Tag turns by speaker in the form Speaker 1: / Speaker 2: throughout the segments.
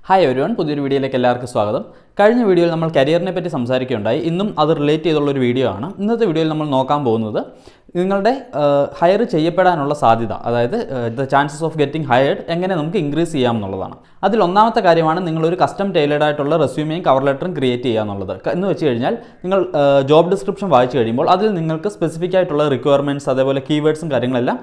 Speaker 1: Hi everyone, പുതിയൊരു വീഡിയോയിലേക്ക് എല്ലാവർക്കും സ്വാഗതം. കഴിഞ്ഞ വീഡിയോയിൽ നമ്മൾ കരിയറിനെ പറ്റി സംസാരിക്കുകയുണ്ടായി. ഇന്നും അത് റിലേറ്റ് ചെയ്തുള്ളൊരു വീഡിയോ ആണ്. ഇന്നത്തെ വീഡിയോയിൽ നമ്മൾ നോക്കാൻ പോകുന്നത് നിങ്ങളുടെ ഹയർ ചെയ്യപ്പെടാനുള്ള സാധ്യത, അതായത് the chances of getting hired എങ്ങനെ നമുക്ക് ഇൻക്രീസ് ചെയ്യാം എന്നുള്ളതാണ്. അതിൽ ഒന്നാമത്തെ കാര്യമാണ് നിങ്ങളൊരു കസ്റ്റം ടൈലർഡ് ആയിട്ടുള്ള റെസ്യൂമെയും കവർ ലെറ്ററും ക്രിയേറ്റ് ചെയ്യുക എന്നുള്ളത്. എന്ന് വെച്ച് കഴിഞ്ഞാൽ നിങ്ങൾ ജോബ് ഡിസ്ക്രിപ്ഷൻ വായിച്ചു കഴിയുമ്പോൾ അതിൽ നിങ്ങൾക്ക് സ്പെസിഫിക് ആയിട്ടുള്ള റിക്വയർമെൻറ്റ്സ്, അതേപോലെ കീവേഡ്സും കാര്യങ്ങളെല്ലാം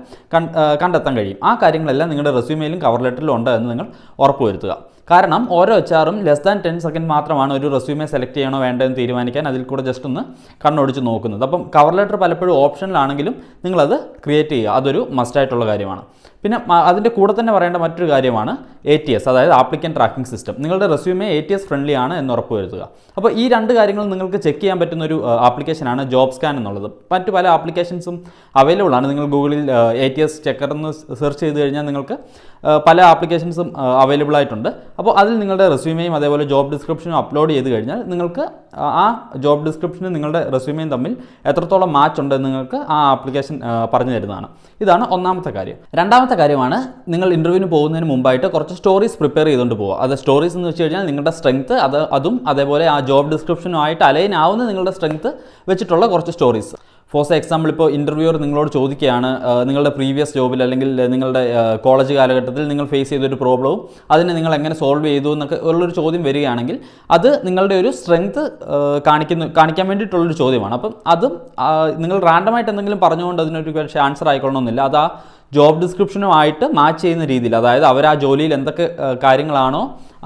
Speaker 1: കണ്ടെത്താൻ കഴിയും. ആ കാര്യങ്ങളെല്ലാം നിങ്ങളുടെ റെസ്യൂമെയിലും കവർ ലെറ്ററിലും ഉണ്ട് എന്ന് നിങ്ങൾ ഉറപ്പുവരുത്തുക. കാരണം ഓരോ HR-ഉം ലെസ് ദാൻ 10 സെക്കൻഡ് മാത്രമാണ് ഒരു റെസ്യൂമെ സെലക്ട് ചെയ്യണോ വേണ്ടതെന്ന് തീരുമാനിക്കാൻ അതിൽ കൂടെ ജസ്റ്റ് ഒന്ന് കണ്ണോടിച്ച് നോക്കുന്നത്. അപ്പം കവർ ലെറ്റർ പലപ്പോഴും ഓപ്ഷനിലാണെങ്കിലും നിങ്ങളത് ക്രിയേറ്റ് ചെയ്യുക, അതൊരു മസ്റ്റായിട്ടുള്ള കാര്യമാണ്. പിന്നെ അതിൻ്റെ കൂടെ തന്നെ പറയേണ്ട മറ്റൊരു കാര്യമാണ് ATS, അതായത് ആപ്ലിക്കൻ ട്രാക്കിംഗ് സിസ്റ്റം. നിങ്ങളുടെ റെസ്യൂമെ ATS ഫ്രണ്ട്ലി ആണ് എന്ന് ഉറപ്പുവരുത്തുക. അപ്പോൾ ഈ രണ്ട് കാര്യങ്ങളും നിങ്ങൾക്ക് ചെക്ക് ചെയ്യാൻ പറ്റുന്ന ഒരു ആപ്ലിക്കേഷനാണ് ജോബ് സ്കാൻ എന്നുള്ളത്. മറ്റു പല ആപ്ലിക്കേഷൻസും അവൈലബിൾ ആണ്. നിങ്ങൾ ഗൂഗിളിൽ ATS ചെക്കർ എന്ന് സെർച്ച് ചെയ്ത് കഴിഞ്ഞാൽ നിങ്ങൾക്ക് പല ആപ്ലിക്കേഷൻസും അവൈലബിൾ ആയിട്ടുണ്ട്. അപ്പോൾ അതിൽ നിങ്ങളുടെ റെസ്യൂമെയും അതേപോലെ ജോബ് ഡിസ്ക്രിപ്ഷനും അപ്ലോഡ് ചെയ്ത് കഴിഞ്ഞാൽ നിങ്ങൾക്ക് ആ ജോബ് ഡിസ്ക്രിപ്ഷനും നിങ്ങളുടെ റെസ്യൂമെയും തമ്മിൽ എത്രത്തോളം മാച്ച് ഉണ്ടെന്ന് നിങ്ങൾക്ക് ആ ആപ്ലിക്കേഷൻ പറഞ്ഞു തരുന്നതാണ്. ഇതാണ് ഒന്നാമത്തെ കാര്യം. രണ്ടാമത്തെ കാര്യമാണ് നിങ്ങൾ ഇൻ്റർവ്യൂവിന് പോകുന്നതിന് മുമ്പായിട്ട് കുറച്ച് സ്റ്റോറീസ് പ്രിപ്പയർ ചെയ്തുകൊണ്ട് പോകുക. അത് സ്റ്റോറീസ് എന്ന് വെച്ച് കഴിഞ്ഞാൽ നിങ്ങളുടെ സ്ട്രെങ്ത്ത് അതും അതേപോലെ ആ ജോബ് ഡിസ്ക്രിപ്ഷനുമായിട്ട് അലൈൻ ആവുന്ന നിങ്ങളുടെ സ്ട്രെങ്ത്ത് വെച്ചിട്ടുള്ള കുറച്ച് സ്റ്റോറീസ്. ഫോർ എക്സാമ്പിൾ, ഇപ്പോൾ ഇൻ്റർവ്യൂവർ നിങ്ങളോട് ചോദിക്കുകയാണ് നിങ്ങളുടെ പ്രീവിയസ് ജോബിൽ അല്ലെങ്കിൽ നിങ്ങളുടെ കോളേജ് കാലഘട്ടത്തിൽ നിങ്ങൾ ഫേസ് ചെയ്തൊരു പ്രോബ്ലവും അതിനെ നിങ്ങൾ എങ്ങനെ സോൾവ് ചെയ്തു എന്നൊക്കെ ഉള്ളൊരു ചോദ്യം വരികയാണെങ്കിൽ അത് നിങ്ങളുടെ ഒരു സ്ട്രെങ്ത്ത് കാണിക്കാൻ വേണ്ടിയിട്ടുള്ളൊരു ചോദ്യമാണ്. അപ്പം അതും നിങ്ങൾ റാൻഡമായിട്ട് എന്തെങ്കിലും പറഞ്ഞുകൊണ്ട് അതിനൊരു പക്ഷേ ആൻസർ ആയിക്കൊള്ളണമെന്നില്ല. അത് ആ ജോബ് ഡിസ്ക്രിപ്ഷനുമായിട്ട് മാച്ച് ചെയ്യുന്ന രീതിയിൽ, അതായത് അവർ ആ ജോലിയിൽ എന്തൊക്കെ കാര്യങ്ങളാണോ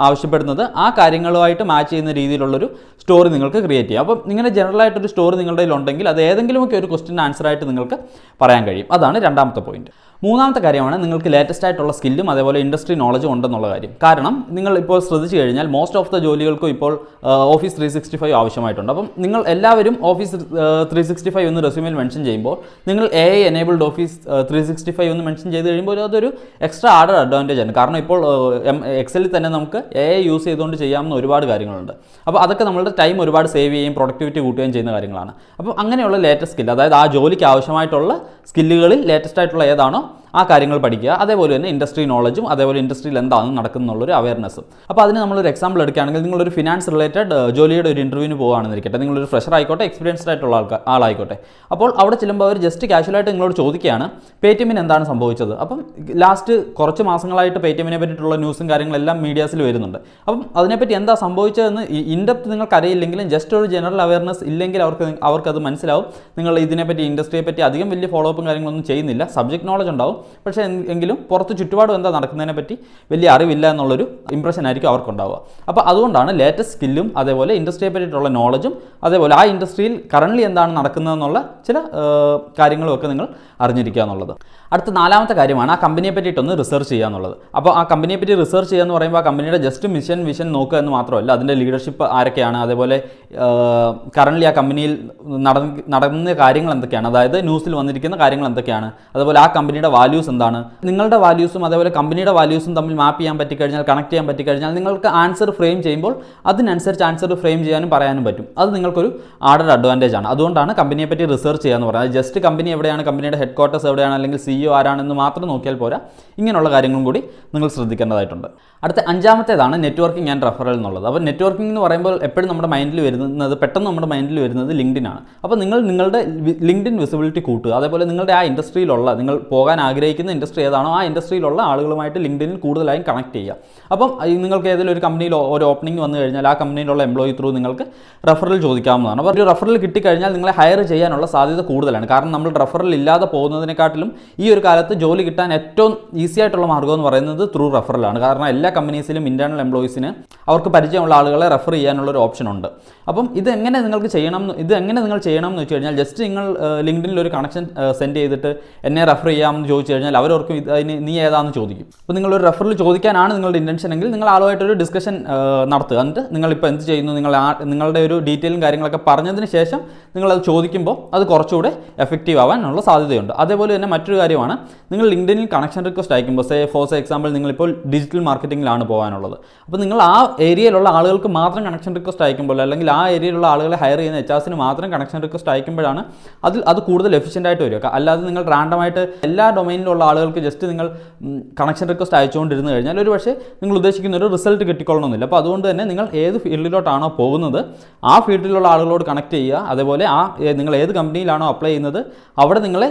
Speaker 1: ആവശ്യപ്പെടുന്നത് ആ കാര്യങ്ങളുമായിട്ട് മാച്ച് ചെയ്യുന്ന രീതിയിലുള്ളൊരു സ്റ്റോറി നിങ്ങൾക്ക് ക്രിയേറ്റ് ചെയ്യാം. അപ്പം ഇങ്ങനെ ജനറലായിട്ടൊരു സ്റ്റോറി നിങ്ങളുടെ കയ്യിലുണ്ടെങ്കിൽ അത് ഏതെങ്കിലുമൊക്കെ ഒരു ക്വസ്റ്റ്യൻ ആൻസറായിട്ട് നിങ്ങൾക്ക് പറയാൻ കഴിയും. അതാണ് രണ്ടാമത്തെ പോയിന്റ്. മൂന്നാമത്തെ കാര്യമാണ് നിങ്ങൾക്ക് ലേറ്റസ്റ്റ് ആയിട്ടുള്ള സ്കില്ലും അതേപോലെ ഇൻഡസ്ട്രി നോളജും ഉണ്ടെന്നുള്ള കാര്യം. കാരണം നിങ്ങൾ ഇപ്പോൾ ശ്രദ്ധിച്ചു കഴിഞ്ഞാൽ മോസ്റ്റ് ഓഫ് ദ ജോലികൾക്കും ഇപ്പോൾ ഓഫീസ് 365 ആവശ്യമായിട്ടുണ്ട്. അപ്പം നിങ്ങൾ എല്ലാവരും ഓഫീസ് 365 എന്ന് റെസ്യൂമിൽ മെൻഷൻ ചെയ്യുമ്പോൾ നിങ്ങൾ AI എനേബിൾഡ് ഓഫീസ് 365 എന്ന് മെൻഷൻ ചെയ്ത് കഴിയുമ്പോൾ അതൊരു എക്സ്ട്രാ ആഡഡ് അഡ്വാൻറ്റേജ് ആണ്. കാരണം ഇപ്പോൾ എക്സലിൽ തന്നെ നമുക്ക് AI യൂസ് ചെയ്തുകൊണ്ട് ചെയ്യാവുന്ന ഒരുപാട് കാര്യങ്ങളുണ്ട്. അപ്പോൾ അതൊക്കെ നമ്മളുടെ ടൈം ഒരുപാട് സേവ് ചെയ്യുകയും പ്രൊഡക്ടിവിറ്റി കൂട്ടുകയും ചെയ്യുന്ന കാര്യങ്ങളാണ്. അപ്പോൾ അങ്ങനെയുള്ള ലേറ്റസ്റ്റ് സ്കിൽ, അതായത് ആ ജോലിക്ക് ആവശ്യമായിട്ടുള്ള സ്കില്ലുകളിൽ ലേറ്റസ്റ്റ് ആയിട്ടുള്ള ഏതാണോ ആ കാര്യങ്ങൾ പഠിക്കുക. അതേപോലെ തന്നെ ഇൻഡസ്ട്രി നോളജും അതേപോലെ ഇൻഡസ്ട്രിയിൽ എന്താണ് നടക്കുന്നുള്ളൊരു അവയർനെസ്സും. അപ്പോൾ അതിന് നമ്മളൊരു എക്സാമ്പിൾ എടുക്കുകയാണെങ്കിൽ നിങ്ങളൊരു ഫിനാൻസ് റിലേറ്റഡ് ജോലിയുടെ ഒരു ഇൻ്റർവ്യൂവിന് പോകുകയാണെന്നിരിക്കട്ടെ. നിങ്ങളൊരു ഫ്രഷർ ആയിക്കോട്ടെ, എക്സ്പീരിയൻസ്ഡ് ആയിട്ടുള്ള ആളായിക്കോട്ടെ. അപ്പോൾ അവിടെ ചെല്ലുമ്പോൾ അവർ ജസ്റ്റ് കാഷ്വലായിട്ട് നിങ്ങളോട് ചോദിക്കുകയാണ് പേടിഎമ്മിന് എന്താണ് സംഭവിച്ചത്. അപ്പം ലാസ്റ്റ് കുറച്ച് മാസങ്ങളായിട്ട് പേടിഎമ്മിനെ പറ്റിയിട്ടുള്ള ന്യൂസും കാര്യങ്ങളെല്ലാം മീഡിയാസിൽ വരുന്നുണ്ട്. അപ്പം അതിനെപ്പറ്റി എന്താ സംഭവിച്ചതെന്ന് ഇൻഡെപ്ത് നിങ്ങൾക്ക് അറിയില്ലെങ്കിലും ജസ്റ്റ് ഒരു ജനറൽ അവയർനെസ് ഇല്ലെങ്കിൽ അവർക്കത് മനസ്സിലാവും. നിങ്ങൾ ഇതിനെപ്പറ്റി ഇൻഡസ്ട്രിയെ പറ്റി അധികം വലിയ ഫോളോ അപ്പും കാര്യങ്ങളൊന്നും ചെയ്യുന്നില്ല, സബ്ജക്ട് നോളജ് ഉണ്ടാവും, പക്ഷേ എങ്കിലും പുറത്ത് ചുറ്റുപാടും എന്താ നടക്കുന്നതിനെ പറ്റി വലിയ അറിവില്ല എന്നുള്ളൊരു ഇംപ്രഷൻ ആയിരിക്കും അവർക്കുണ്ടാവുക. അപ്പോൾ അതുകൊണ്ടാണ് ലേറ്റസ്റ്റ് സ്കില്ലും അതേപോലെ ഇൻഡസ്ട്രിയെ പറ്റിയിട്ടുള്ള നോളജും അതേപോലെ ആ ഇൻഡസ്ട്രിയിൽ കറൻ്റ്ലി എന്താണ് നടക്കുന്നതെന്നുള്ള ചില കാര്യങ്ങളുമൊക്കെ നിങ്ങൾ അറിഞ്ഞിരിക്കുക എന്നുള്ളത്. അടുത്ത നാലാമത്തെ കാര്യമാണ് ആ കമ്പനിയെ പറ്റിയിട്ടൊന്ന് റിസർച്ച് ചെയ്യുക എന്നുള്ളത്. അപ്പോൾ ആ കമ്പനിയെ പറ്റി റിസർച്ച് ചെയ്യുക എന്ന് പറയുമ്പോൾ ആ കമ്പനിയുടെ ജസ്റ്റ് മിഷൻ വിഷൻ നോക്കുക എന്ന് മാത്രമല്ല, അതിൻ്റെ ലീഡർഷിപ്പ് ആരൊക്കെയാണ്, അതേപോലെ കറൻ്റ്ലി ആ കമ്പനിയിൽ നടന്ന കാര്യങ്ങൾ എന്തൊക്കെയാണ്, അതായത് ന്യൂസിൽ വന്നിരിക്കുന്ന കാര്യങ്ങൾ എന്തൊക്കെയാണ്, അതുപോലെ ആ കമ്പനിയുടെ വാല്യൂസ് എന്താണ്, നിങ്ങളുടെ വാല്യൂസും അതേപോലെ കമ്പനിയുടെ വാല്യൂസും തമ്മിൽ മാപ്പ് ചെയ്യാൻ പറ്റിക്കഴിഞ്ഞാൽ, കണക്ട് ചെയ്യാൻ പറ്റിക്കഴിഞ്ഞാൽ നിങ്ങൾക്ക് ആൻസർ ഫ്രെയിം ചെയ്യുമ്പോൾ അതിനനുസരിച്ച് ആൻസർ ഫ്രെയിം ചെയ്യാനും പറയാനും പറ്റും. അത് നിങ്ങൾക്കൊരു ആഡഡ് അഡ്വാൻറ്റേജ് ആണ്. അതുകൊണ്ടാണ് കമ്പനിയെ പറ്റി റിസർച്ച് ചെയ്യുക എന്ന് പറയുന്നത്. ജസ്റ്റ് കമ്പനി എവിടെയാണ്, കമ്പനിയുടെ ഹെഡ് ക്വാർട്ടേഴ്സ് എവിടെയാണ്, അല്ലെങ്കിൽ CEO ആരാണെന്ന് മാത്രം നോക്കിയാൽ പോരാ, ഇങ്ങനെയുള്ള കാര്യങ്ങളും കൂടി നിങ്ങൾ ശ്രദ്ധിക്കേണ്ടതായിട്ടുണ്ട്. അടുത്ത അഞ്ചാമത്തേതാണ് നെറ്റ്വർക്കിംഗ് ആൻഡ് റെഫറൽ എന്നുള്ളത്. അപ്പോൾ നെറ്റ്വർക്കിംഗ് എന്ന് പറയുമ്പോൾ എപ്പോഴും നമ്മുടെ മൈൻഡിൽ വരുന്നത്, പെട്ടെന്ന് നമ്മുടെ മൈൻഡിൽ വരുന്നത് LinkedIn ആണ്. അപ്പോൾ നിങ്ങൾ നിങ്ങളുടെ LinkedIn വിസിബിലിറ്റി കൂട്ടുക. അതേപോലെ നിങ്ങളുടെ ആ ഇൻഡസ്ട്രിയിലുള്ള, നിങ്ങൾ പോകാൻ ആഗ്രഹിക്കുന്ന ഇൻഡസ്ട്രി ഏതാണോ ആ ഇൻഡസ്ട്രിയിലുള്ള ആളുകളുമായിട്ട് LinkedIn കൂടുതലായും കണക്ട് ചെയ്യുക. അപ്പം നിങ്ങൾക്ക് ഏതെങ്കിലും ഒരു കമ്പനിയിൽ ഒരു ഓപ്പണിംഗ് വന്നു കഴിഞ്ഞാൽ ആ കമ്പനിയിലുള്ള എംപ്ലോയി ത്രൂ നിങ്ങൾക്ക് റെഫറൽ ചോദിക്കാവുന്നതാണ്. അപ്പോൾ ഒരു റെഫറൽ കിട്ടിക്കഴിഞ്ഞാൽ നിങ്ങളെ ഹയർ ചെയ്യാനുള്ള സാധ്യത കൂടുതലാണ്. കാരണം നമ്മൾ റെഫറൽ ഇല്ലാതെ പോകുന്നതിനെക്കാട്ടിലും ഈ ഒരു കാലത്ത് ജോലി കിട്ടാൻ ഏറ്റവും ഈസി ആയിട്ടുള്ള മാർഗ്ഗം എന്ന് പറയുന്നത് ത്രൂ റെഫറലാണ്. കാരണം എല്ലാ കമ്പനീസിലും ഇന്റേണൽ എംപ്ലോയീസിന് അവർക്ക് പരിചയമുള്ള ആളുകളെ റെഫർ ചെയ്യാനുള്ള ഒരു ഓപ്ഷൻ ഉണ്ട്. അപ്പം ഇതെങ്ങനെ നിങ്ങൾ ചെയ്യണം എന്ന് വെച്ച് കഴിഞ്ഞാൽ ജസ്റ്റ് നിങ്ങൾ ലിങ്ക്ഡിനിൽ ഒരു കണക്ഷൻ സെൻഡ് ചെയ്തിട്ട് എന്നെ റെഫർ ചെയ്യാമെന്ന് ചോദിച്ചു കഴിഞ്ഞാൽ അവരോർക്കും അതിന് നീ ഏതാണെന്ന് ചോദിക്കും. അപ്പോൾ നിങ്ങളൊരു റെഫറൽ ചോദിക്കാനാണ് നിങ്ങളുടെ ഇൻറ്റൻഷൻ എങ്കിൽ നിങ്ങൾ ആളുമായിട്ടൊരു ഡിസ്കഷൻ നടത്തുക. എന്നിട്ട് നിങ്ങളിപ്പോൾ എന്ത് ചെയ്യുന്നു, നിങ്ങളുടെ ഒരു ഡീറ്റെയിലും കാര്യങ്ങളൊക്കെ പറഞ്ഞതിന് ശേഷം നിങ്ങളത് ചോദിക്കുമ്പോൾ അത് കുറച്ചുകൂടെ എഫക്റ്റീവ് ആവാനുള്ള സാധ്യതയുണ്ട്. അതേപോലെ തന്നെ മറ്റൊരു കാര്യം കാര്യമാണ്. നിങ്ങൾ ലിങ്ക്ഡിനിൽ കണക്ഷൻ റിക്വസ്റ്റ് അയക്കുമ്പോൾ ഫോർ എക്സാമ്പിൾ നിങ്ങളിപ്പോൾ ഡിജിറ്റൽ മാർക്കറ്റിംഗിലാണ് പോകാനുള്ളത്. അപ്പോൾ നിങ്ങൾ ആ ഏരിയയിലുള്ള ആളുകൾക്ക് മാത്രം കണക്ഷൻ റിക്വസ്റ്റ് അയക്കുമ്പോൾ, അല്ലെങ്കിൽ ആ ഏരിയയിലുള്ള ആളുകളെ ഹയർ ചെയ്യുന്ന HRസിന് മാത്രം കണക്ഷൻ റിക്വസ്റ്റ് അയക്കുമ്പോഴാണ് അത് കൂടുതൽ എഫിഷ്യൻ്റ് ആയിട്ട് വരിക. അല്ലാതെ നിങ്ങൾ റാൻഡമായിട്ട് എല്ലാ ഡൊമൈനിലുള്ള ആളുകൾക്ക് ജസ്റ്റ് നിങ്ങൾ കണക്ഷൻ റിക്വസ്റ്റ് അയച്ചുകൊണ്ടിരുന്നു കഴിഞ്ഞാൽ ഒരു പക്ഷേ നിങ്ങൾ ഉദ്ദേശിക്കുന്ന ഒരു റിസൾട്ട് കിട്ടിക്കൊള്ളണമെന്നില്ല. അപ്പോൾ അതുകൊണ്ട് തന്നെ നിങ്ങൾ ഏത് ഫീൽഡിലോട്ടാണോ പോകുന്നത് ആ ഫീൽഡിലുള്ള ആളുകളോട് കണക്ട് ചെയ്യുക. അതേപോലെ നിങ്ങൾ ഏത് കമ്പനിയിലാണോ അപ്ലൈ ചെയ്യുന്നത് അവിടെ നിങ്ങളെ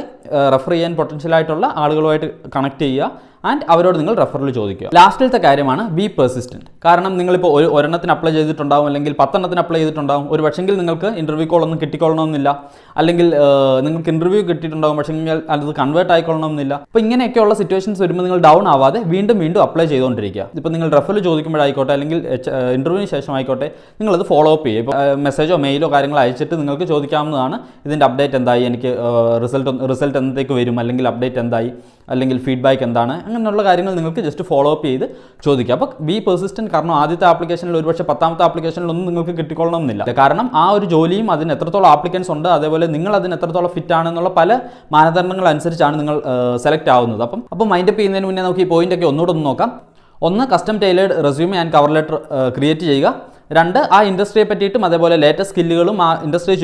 Speaker 1: റെഫർ ചെയ്യാൻ പൊട്ടൻഷ്യലായിട്ടുള്ള ആളുകളുമായിട്ട് കണക്ട് ചെയ്യുക ആൻഡ് അവരോട് നിങ്ങൾ റെഫറൽ ചോദിക്കുക. ലാസ്റ്റിലത്തെ കാര്യമാണ് ബി പെർസിസ്റ്റൻറ്റ്. കാരണം നിങ്ങളിപ്പോൾ ഒരെണ്ണത്തിന് അപ്ലൈ ചെയ്തിട്ടുണ്ടാവും, അല്ലെങ്കിൽ 10 എണ്ണത്തിന് അപ്ലൈ ചെയ്തിട്ടുണ്ടാവും. ഒരു പക്ഷെങ്കിൽ നിങ്ങൾക്ക് ഇൻ്റർവ്യൂ കോളൊന്നും കിട്ടിക്കൊള്ളണമെന്നില്ല, അല്ലെങ്കിൽ നിങ്ങൾക്ക് ഇൻ്റർവ്യൂ കിട്ടിയിട്ടുണ്ടാകും പക്ഷെങ്കിൽ അത് കൺവേർട്ട് ആയിക്കൊള്ളണമെന്നില്ല. അപ്പോൾ ഇങ്ങനെയൊക്കെയുള്ള സിറ്റുവേഷൻസ് വരുമ്പോൾ നിങ്ങൾ ഡൗൺ ആവാതെ വീണ്ടും അപ്ലൈ ചെയ്തുകൊണ്ടിരിക്കുക. ഇപ്പോൾ നിങ്ങൾ റെഫറൽ ചോദിക്കുമ്പോഴായിക്കോട്ടെ അല്ലെങ്കിൽ ഇൻ്റർവ്യൂവിന് ശേഷം ആയിക്കോട്ടെ നിങ്ങളത് ഫോളോ അപ്പ് ചെയ്യുക. ഇപ്പോൾ മെസ്സേജോ മെയിലോ കാര്യങ്ങളോ അയച്ചിട്ട് നിങ്ങൾക്ക് ചോദിക്കാവുന്നതാണ്, ഇതിൻ്റെ അപ്ഡേറ്റ് എന്തായി, എനിക്ക് റിസൾട്ട് എന്നത്തേക്ക് വരും, അല്ലെങ്കിൽ അപ്ഡേറ്റ് എന്തായി, അല്ലെങ്കിൽ ഫീഡ്ബാക്ക് എന്താണ്, അങ്ങനെയുള്ള കാര്യങ്ങൾ നിങ്ങൾക്ക് ജസ്റ്റ് ഫോളോ അപ്പ് ചെയ്ത് ചോദിക്കുക. അപ്പോൾ ബി പെർസിസ്റ്റൻറ്റ്. കാരണം ആദ്യത്തെ ആപ്ലിക്കേഷനിൽ ഒരുപക്ഷെ 10ാമത്തെ ആപ്ലിക്കേഷനിലൊന്നും നിങ്ങൾക്ക് കിട്ടിക്കൊള്ളണമെന്നില്ല. കാരണം ആ ഒരു ജോലിയും അതിന് എത്രത്തോളം ആപ്ലിക്കൻസ് ഉണ്ട്, അതേപോലെ നിങ്ങൾ അതിന് എത്രത്തോളം ഫിറ്റ് ആണെന്നുള്ള പല മാനദണ്ഡങ്ങൾ അനുസരിച്ചാണ് നിങ്ങൾ സെലക്ട് ആവുന്നത്. അപ്പോൾ മൈൻഡ് അപ്പ് ചെയ്യുന്നതിന് മുന്നേ നമുക്ക് ഈ പോയിൻ്റൊക്കെ ഒന്നുകൂടെ നോക്കാം. 1, custom tailored resume and cover letter create ചെയ്യുക. 2, ആ ഇൻഡസ്ട്രിയെ പറ്റിയിട്ടും അതേപോലെ ലേറ്റസ്റ്റ് സ്കില്ലുകളും ആ ഇൻഡസ്ട്രിയെ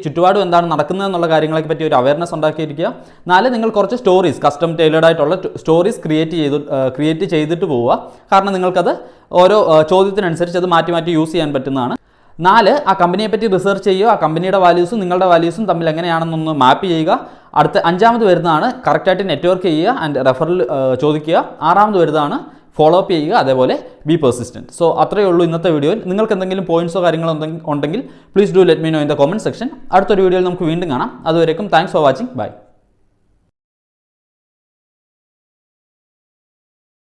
Speaker 1: ചുറ്റുപാടും എന്താണ് നടക്കുന്നതെന്നുള്ള കാര്യങ്ങളെ പറ്റി ഒരു അവയർനെസ് ഉണ്ടാക്കിയിരിക്കുക. 4, നിങ്ങൾ കുറച്ച് സ്റ്റോറീസ്, കസ്റ്റം ടൈലേർഡ് ആയിട്ടുള്ള സ്റ്റോറീസ് ക്രിയേറ്റ് ചെയ്തിട്ട് പോവുക. കാരണം നിങ്ങൾക്കത് ഓരോ ചോദ്യത്തിനനുസരിച്ച് അത് മാറ്റി യൂസ് ചെയ്യാൻ പറ്റുന്നതാണ്. 4, ആ കമ്പനിയെ പറ്റി റിസർച്ച് ചെയ്യുക. ആ കമ്പനിയുടെ വാല്യൂസും നിങ്ങളുടെ വാല്യൂസും തമ്മിൽ എങ്ങനെയാണെന്നൊന്ന് മാപ്പ് ചെയ്യുക. 5ാമത് വരുന്നതാണ് കറക്റ്റായിട്ട് നെറ്റ്വർക്ക് ചെയ്യുക ആൻഡ് റെഫറൽ ചോദിക്കുക. 6ാമത് വരുന്നതാണ് ഫോളോ അപ്പ് ചെയ്യുക, അതേപോലെ ബി പെർസിസ്റ്റൻറ്റ്. സോ അത്രയേ ഉള്ളൂ ഇന്നത്തെ വീഡിയോയിൽ. നിങ്ങൾക്ക് എന്തെങ്കിലും പോയിന്റ്സോ കാര്യങ്ങളോ ഉണ്ടെങ്കിൽ please do let me know in the comment section. അടുത്തൊരു വീഡിയോയിൽ നമുക്ക് വീണ്ടും കാണാം. അതുവരേക്കും താങ്ക്സ് ഫോർ വാച്ചിങ്. ബൈ.